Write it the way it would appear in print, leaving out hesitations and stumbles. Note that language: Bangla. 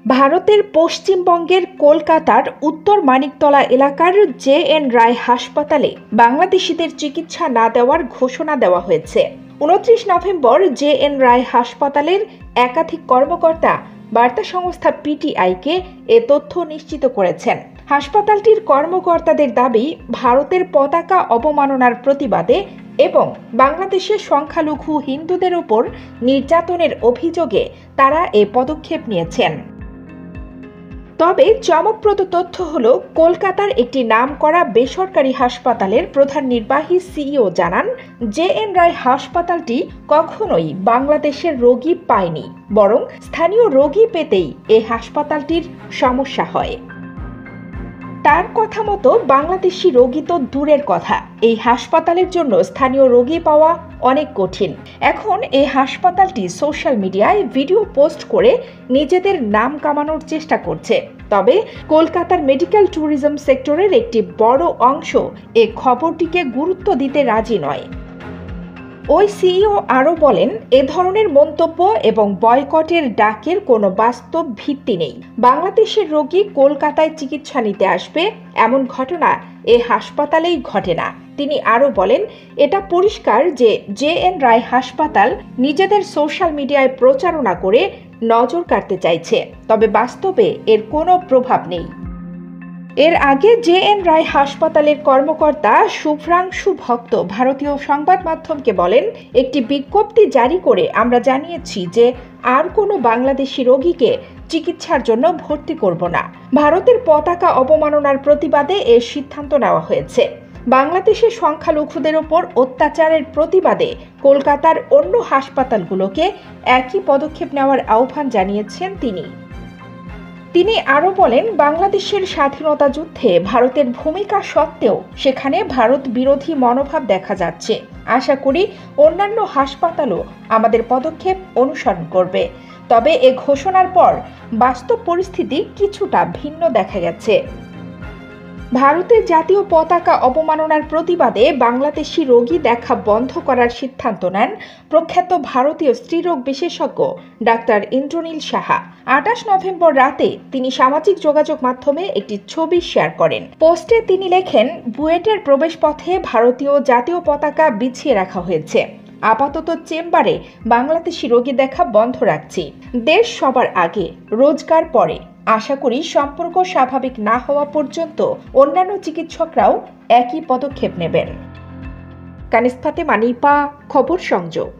ভারতের পশ্চিমবঙ্গের কলকাতার উত্তর মানিকতলা এলাকার জে.এন. রায় হাসপাতালে বাংলাদেশিদের চিকিৎসা না দেওয়ার ঘোষণা দেওয়া হয়েছে। 29 নভেম্বর জে.এন. রায় হাসপাতালের একাধিক কর্মকর্তা বার্তা সংস্থা পিটিআইকে এ তথ্য নিশ্চিত করেছেন। হাসপাতালটির কর্মকর্তাদের দাবি, ভারতের পতাকা অবমাননার প্রতিবাদে এবং বাংলাদেশের সংখ্যালঘু হিন্দুদের ওপর নির্যাতনের অভিযোগে তারা এ পদক্ষেপ নিয়েছেন। তবে চমকপ্রদ তথ্য হলো, কলকাতার একটি নামকরা বেসরকারি হাসপাতালের প্রধান নির্বাহী সিইও জানান, জে.এন. রায় হাসপাতালটি কখনোই বাংলাদেশের রোগী পায়নি, বরং স্থানীয় রোগী পেতেই এই হাসপাতালটির সমস্যা হয়। তার কথা মতো বাংলাদেশি রোগী তো দূরের কথা, এই হাসপাতালের জন্য স্থানীয় রোগী পাওয়া অনেক কঠিন। এখন এই হাসপাতালটি সোশ্যাল মিডিয়ায় ভিডিও পোস্ট করে নিজেদের নাম কামানোর চেষ্টা করছে। তবে কলকাতার মেডিকেল ট্যুরিজম সেক্টরের একটি বড় অংশ এ খবরটিকে গুরুত্ব দিতে রাজি নয়। ওই সিইও আরও বলেন, এ ধরনের মন্তব্য এবং বয়কটের ডাকের কোনো বাস্তব ভিত্তি নেই। বাংলাদেশের রোগী কলকাতায় চিকিৎসা নিতে আসবে, এমন ঘটনা এ হাসপাতালেই ঘটে না। তিনি আরও বলেন, এটা পরিষ্কার যে জে.এন. রায় হাসপাতাল নিজেদের সোশ্যাল মিডিয়ায় প্রচারণা করে নজর কাড়তে চাইছে, তবে বাস্তবে এর কোনো প্রভাব নেই। এর আগে জে.এন. রায় হাসপাতালের কর্মকর্তা শুভ্রাংশু ভক্ত ভারতীয় সংবাদ মাধ্যমকে বলেন, একটি বিজ্ঞপ্তি জারি করে আমরা জানিয়েছি যে আর কোনো বাংলাদেশি রোগীকে চিকিৎসার জন্য ভর্তি করব না। ভারতের পতাকা অবমাননার প্রতিবাদে এর সিদ্ধান্ত নেওয়া হয়েছে। বাংলাদেশের সংখ্যালঘুদের ওপর অত্যাচারের প্রতিবাদে কলকাতার অন্য হাসপাতালগুলোকে একই পদক্ষেপ নেওয়ার আহ্বান জানিয়েছেন তিনি আরও বলেন, বাংলাদেশের স্বাধীনতা যুদ্ধে ভারতের ভূমিকা সত্ত্বেও সেখানে ভারত বিরোধী মনোভাব দেখা যাচ্ছে। আশা করি অন্যান্য হাসপাতালও আমাদের পদক্ষেপ অনুসরণ করবে। তবে এ ঘোষণার পর বাস্তব পরিস্থিতি কিছুটা ভিন্ন দেখা গেছে। ভারতের জাতীয় পতাকা অবমাননার প্রতিবাদে বাংলাদেশি রোগী দেখা বন্ধ করার সিদ্ধান্ত নেন প্রখ্যাত ভারতীয় স্ত্রীরোগ বিশেষজ্ঞ ডাক্তার ইন্দ্রনীল সাহা। 28 নভেম্বর রাতে তিনি সামাজিক যোগাযোগ মাধ্যমে একটি ছবি শেয়ার করেন। পোস্টে তিনি লেখেন, বুয়েটের প্রবেশপথে ভারতীয় জাতীয় পতাকা বিছিয়ে রাখা হয়েছে। আপাতত চেম্বারে বাংলাদেশি রোগী দেখা বন্ধ রাখছি। দেশ সবার আগে, রোজগার পরে। আশা করি সম্পর্ক স্বাভাবিক না হওয়া পর্যন্ত অন্যান্য চিকিৎসকরাও একই পদক্ষেপ নেবেন। কানিজ ফাতেমা, নিপা, খবর সংযোগ।